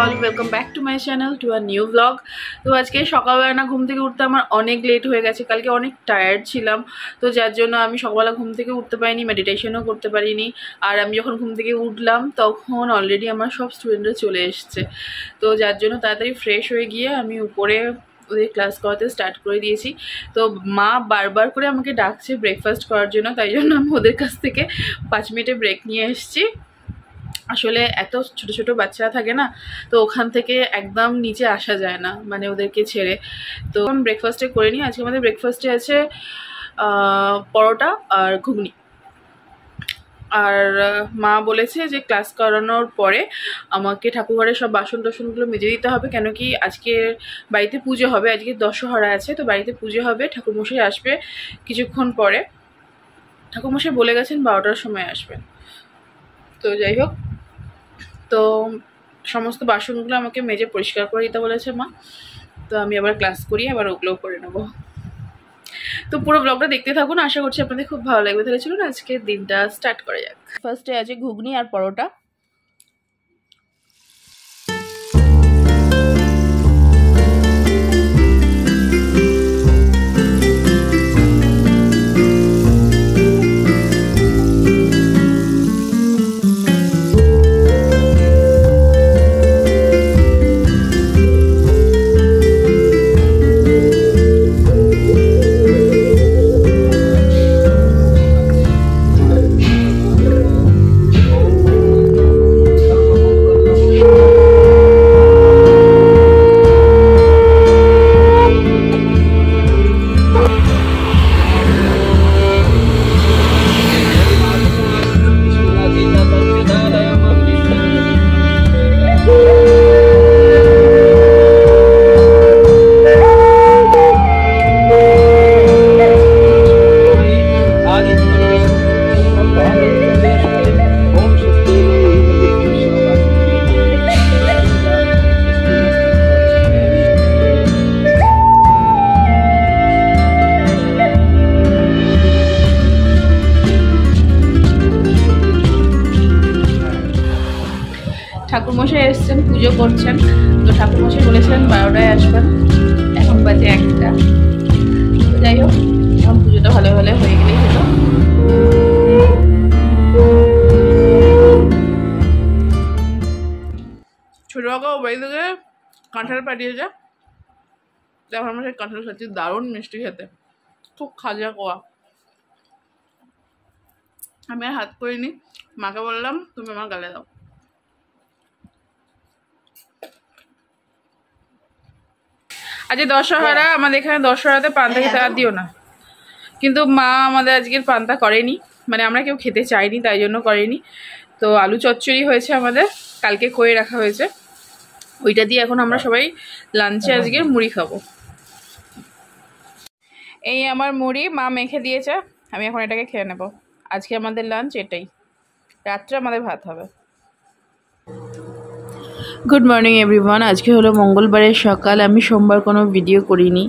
All, welcome back to my channel to a new blog. তো আজকে সকালবেলা না ঘুম থেকে উঠতে আমার অনেক লেট হয়ে গেছে। কালকে অনেক টায়ার্ড ছিলাম, তো যার জন্য আমি সকালবেলা ঘুম থেকে উঠতে পারিনি, মেডিটেশনও করতে পারিনি। আর আমি যখন ঘুম থেকে উঠলাম তখন অলরেডি আমার সব স্টুডেন্টরা চলে এসছে, তো যার জন্য তাড়াতাড়ি ফ্রেশ হয়ে গিয়ে আমি উপরে ওদের ক্লাস করাতে স্টার্ট করে দিয়েছি। তো মা বারবার করে আমাকে ডাকছে ব্রেকফাস্ট করার জন্য, তাই জন্য আমি ওদের কাছ থেকে 5 মিনিটের ব্রেক নিয়ে এসেছি। আসলে এত ছোট ছোট বাচ্চারা থাকে না, তো ওখান থেকে একদম নিচে আসা যায় না, মানে ওদেরকে ছেড়ে। তো আমি ব্রেকফাস্টে করে নিই। আজকে আমাদের ব্রেকফাস্টে আছে পরোটা আর ঘুগনি। আর মা বলেছে যে ক্লাস করানোর পরে আমাকে ঠাকুরঘরের সব বাসন টাসনগুলো মেজে দিতে হবে, কেন কি আজকে বাড়িতে পুজো হবে, আজকে দশহরা আছে, তো বাড়িতে পুজো হবে, ঠাকুরমশাই আসবে কিছুক্ষণ পরে। ঠাকুরমশাই বলে গেছেন 12টার সময় আসবেন। তো যাই হোক, তো সমস্ত বাসনগুলো আমাকে মেজে পরিষ্কার করে দিতে বলেছে মা। তো আমি আবার ক্লাস করি, আবার ওগুলোও করে নেবো। তো পুরো ব্লগটা দেখতে থাকুন, আশা করছি আপনাদের খুব ভালো লাগবে। তাহলে চলুন আজকে দিনটা স্টার্ট করা যাক। ফার্স্টে আছে ঘুগনি আর পরোটা। ঠাকুরমশাই এসছেন, পুজো করছেন। তো ঠাকুরমশাই বলেছিলেন 12টায় আসবেন, এখন বাজে 1টা। তো যাই হোক, এখন পুজোটা ভালো ভালো হয়ে গেলেই হলো। ছোট কাকা বাড়ি থেকে কাঁঠাল পাঠিয়েছে, এখন আমরা সেই কাঁঠাল খাচ্ছি, দারুণ মিষ্টি খেতে, খুব খাজা কোয়া। আমি আর হাত করিনি, মাকে বললাম তুমি আমার গালে দাও। আজকে দশহরা, আমাদের এখানে দশহরাতে পান্তা খেতে আর দিও না, কিন্তু মা আমাদের আজকের পান্তা করেনি, মানে আমরা কেউ খেতে চাইনি তাই জন্য করেনি। তো আলু চচ্চড়ি হয়েছে আমাদের, কালকে করে রাখা হয়েছে, ওইটা দিয়ে এখন আমরা সবাই লাঞ্চে আজকে মুড়ি খাবো। এই আমার মুড়ি মা মেখে দিয়েছে, আমি এখন এটাকে খেয়ে নেব। আজকে আমাদের লাঞ্চ এটাই, রাত্রে আমাদের ভাত হবে। Good morning everyone. আজকে হলো মঙ্গলবারের সকাল, আমি সোমবার কোনো ভিডিও করিনি,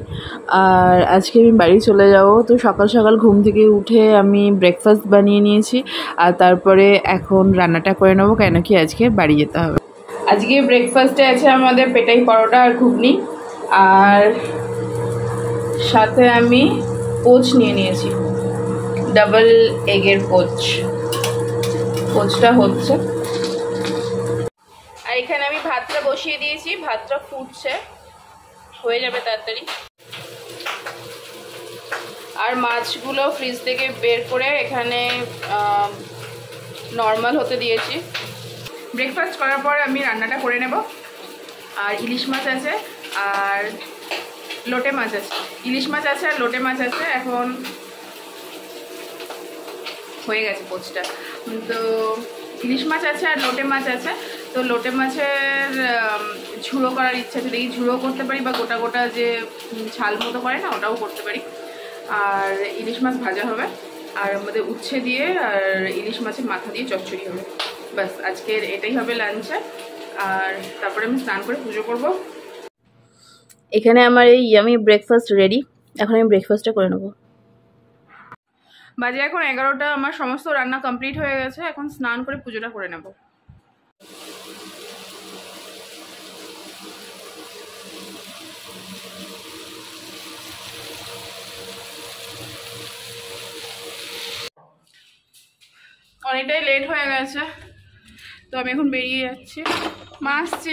আর আজকে আমি বাড়ি চলে যাব। তো সকাল সকাল ঘুম থেকে উঠে আমি ব্রেকফাস্ট বানিয়ে নিয়েছি, আর তারপরে এখন রান্নাটা করে নেবো, কেন কি আজকে বাড়ি যেতে হবে। আজকে ব্রেকফাস্টে আছে আমাদের পেটাই পরোটা আর ঘুগনি, আর সাথে আমি পোচ নিয়ে নিয়েছি, ডাবল এগের পোচটা হচ্ছে। আর এখানে আমি ভাতটা বসিয়ে দিয়েছি, ভাতটা ফুটছে, হয়ে যাবে তাড়াতাড়ি। আর মাছগুলো ফ্রিজ থেকে বের করে এখানে নর্মাল হতে দিয়েছি। ব্রেকফাস্ট করার পর আমি রান্নাটা করে নেব। আর ইলিশ মাছ আছে আর লোটে মাছ আছে, ইলিশ মাছ আছে আর লোটে মাছ আছে। এখন হয়ে গেছে পোচটা। তো ইলিশ মাছ আছে আর লোটে মাছ আছে, তো লোটে মাছের ঝুড়ো করার ইচ্ছা আছে, দেখি ঝুড়ো করতে পারি, বা গোটা গোটা যে ছাল মতো করে না ওটাও করতে পারি। আর ইলিশ মাছ ভাজা হবে, আর আমাদের উচ্ছে দিয়ে আর ইলিশ মাছের মাথা দিয়ে চচ্চড়ি হবে। ব্যাস আজকের এটাই হবে লাঞ্চে। আর তারপরে আমি স্নান করে পুজো করব। এখানে আমার এই ইয়ামি ব্রেকফাস্ট রেডি, এখন আমি ব্রেকফাস্টটা করে নেব। বাজে এখন 11টা, আমার সমস্ত রান্না কমপ্লিট হয়ে গেছে, এখন স্নান করে পুজোটা করে নেব। অনেকটাই লেট হয়ে গেছে, তো আমি এখন বেরিয়ে যাচ্ছি। মা আসছি।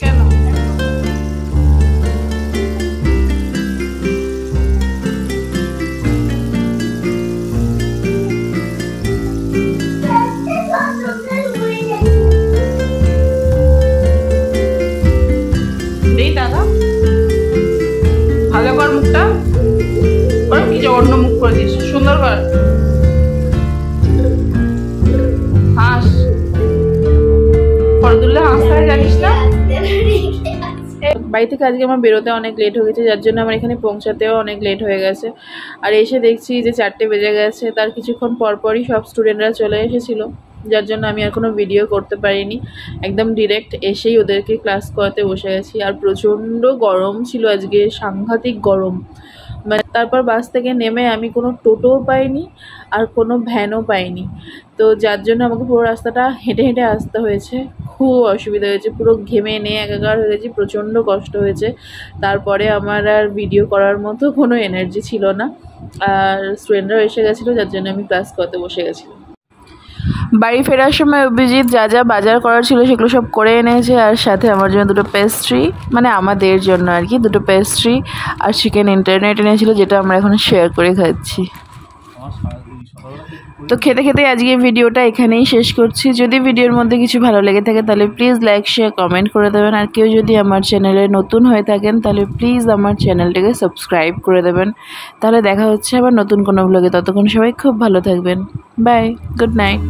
কেন? দাদা ভালো কর মুখটা, কি যে অন্য মুখ করে দিস, সুন্দর কর, হাস ফরদুল্লাহ হাসতে জানিস না। বাড়ি থেকে আজকে আমার বেরোতে অনেক লেট হয়ে গেছে, যার জন্য আমার এখানে পৌঁছাতেও অনেক লেট হয়ে গেছে। আর এসে দেখছি যে 4টে বেজে গেছে, তার কিছুক্ষণ পরপরই সব স্টুডেন্টরা চলে এসেছিলো, যার জন্য আমি আর কোনো ভিডিও করতে পারিনি। একদম ডিরেক্ট এসেই ওদেরকে ক্লাস করাতে বসে গেছি। আর প্রচণ্ড গরম ছিল আজকে, সাংঘাতিক গরম। মানে তারপর বাস থেকে নেমে আমি কোনো টোটোও পাইনি আর কোনো ভ্যানও পাইনি, তো যার জন্য আমাকে পুরো রাস্তাটা হেঁটে হেঁটে আসতে হয়েছে। খুব অসুবিধা হয়েছে, পুরো ঘেমে নিয়ে একাকার হয়ে গেছি, প্রচণ্ড কষ্ট হয়েছে। তারপরে আমার আর ভিডিও করার মতো কোনো এনার্জি ছিল না, আর স্টুডেন্টরাও এসে গেছিলো, যার জন্য আমি ক্লাস করতে বসে গেছিলাম। বাড়ি ফেরার সময় অভিজিৎ যা যা বাজার করার ছিল সেগুলো সব করে এনেছে, আর সাথে আমার জন্য 2টো পেস্ট্রি, মানে আমাদের জন্য আর কি 2টো পেস্ট্রি আর চিকেন ইন্টারনেট এনেছিল, যেটা আমরা এখন শেয়ার করে খাচ্ছি। তো খেতে খেতে আজকে ভিডিওটা এখানেই শেষ করছি। যদি ভিডিওর মধ্যে কিছু ভালো লেগে থাকে তাহলে প্লিজ লাইক শেয়ার কমেন্ট করে দেবেন, আর কেউ যদি আমার চ্যানেলে নতুন হয়ে থাকেন তাহলে প্লিজ আমার চ্যানেলটাকে সাবস্ক্রাইব করে দেবেন। তাহলে দেখা হচ্ছে আবার নতুন কোনো ব্লগে, ততক্ষণ সবাই খুব ভালো থাকবেন। Bye, good night.